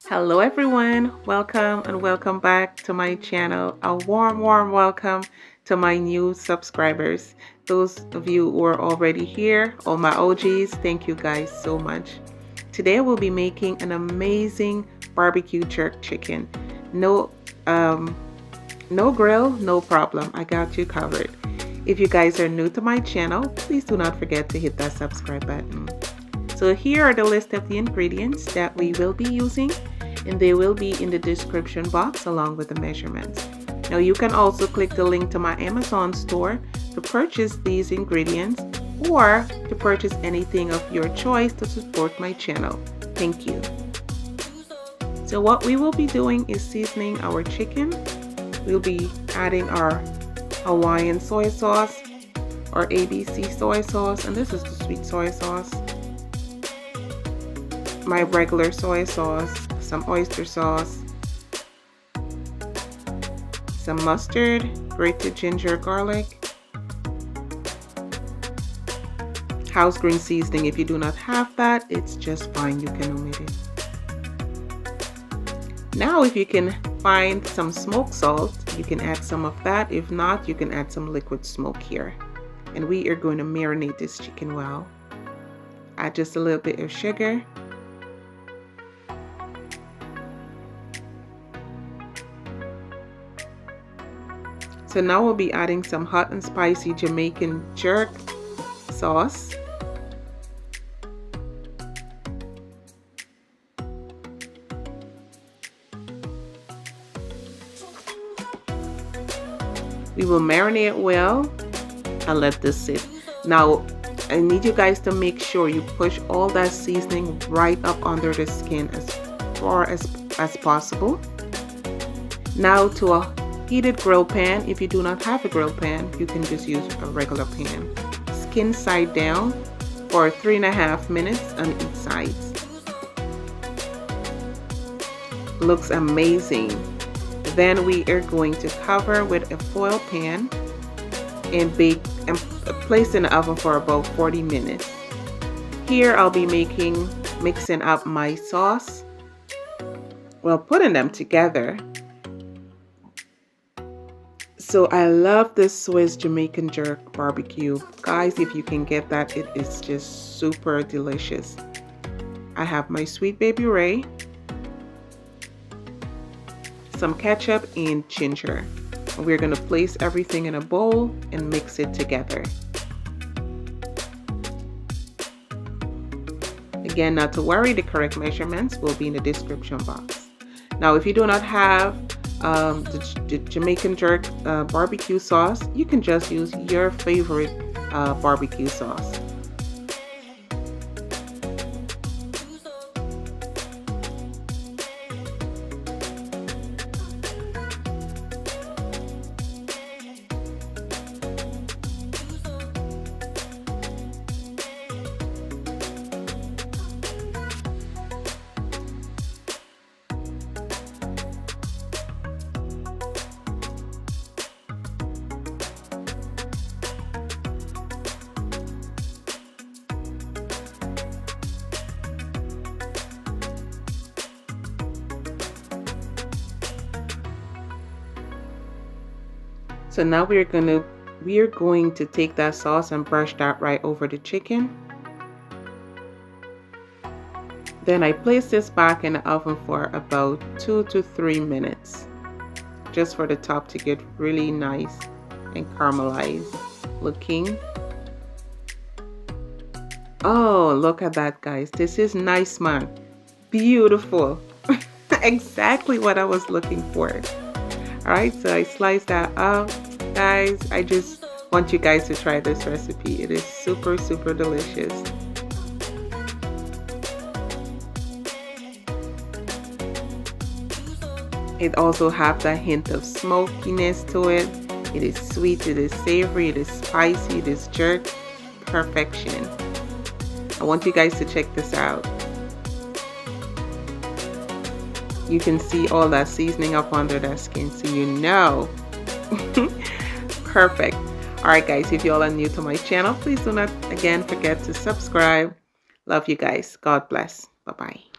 Hello everyone, welcome and welcome back to my channel. A warm welcome to my new subscribers. Those of you who are already here, all my OGs, thank you guys so much. Today we'll be making an amazing barbecue jerk chicken. No grill, no problem. I got you covered. If you guys are new to my channel, please do not forget to hit that subscribe button. So here are the list of the ingredients that we will be using, and they will be in the description box along with the measurements. Now you can also click the link to my Amazon store to purchase these ingredients or to purchase anything of your choice to support my channel. Thank you. So what we will be doing is seasoning our chicken. We'll be adding our Hawaiian soy sauce or ABC soy sauce, and this is the sweet soy sauce. My regular soy sauce, some oyster sauce, some mustard, grated ginger, garlic, house green seasoning. If you do not have that, it's just fine, you can omit it. Now if you can find some smoked salt, you can add some of that. If not, you can add some liquid smoke here. And we are going to marinate this chicken well. Add just a little bit of sugar. So now we'll be adding some hot and spicy Jamaican jerk sauce. We will marinate it well and let this sit. Now I need you guys to make sure you push all that seasoning right up under the skin as far as possible. Now to a heated grill pan. If you do not have a grill pan, you can just use a regular pan. Skin side down for 3.5 minutes on each side. Looks amazing. Then we are going to cover with a foil pan and bake and place in the oven for about 40 minutes. Here I'll be mixing up my sauce, well, putting them together. So I love this Swiss Jamaican jerk barbecue. Guys, if you can get that, it is just super delicious. I have my sweet baby Ray, some ketchup and ginger. We're going to place everything in a bowl and mix it together. Again, not to worry, the correct measurements will be in the description box. Now if you do not have the Jamaican jerk barbecue sauce, you can just use your favorite barbecue sauce. So now we are going to take that sauce and brush that right over the chicken. Then I place this back in the oven for about 2 to 3 minutes, just for the top to get really nice and caramelized looking. Oh, look at that, guys. This is nice, man. Beautiful. Exactly what I was looking for. Alright, so I sliced that up. Guys, I just want you guys to try this recipe. It is super delicious. It also has that hint of smokiness to it. It is sweet, it is savory, it is spicy, it is jerk. Perfection. I want you guys to check this out. You can see all that seasoning up under that skin, so you know. Perfect. Alright guys, if you all are new to my channel, please do not again forget to subscribe. Love you guys. God bless. Bye-bye.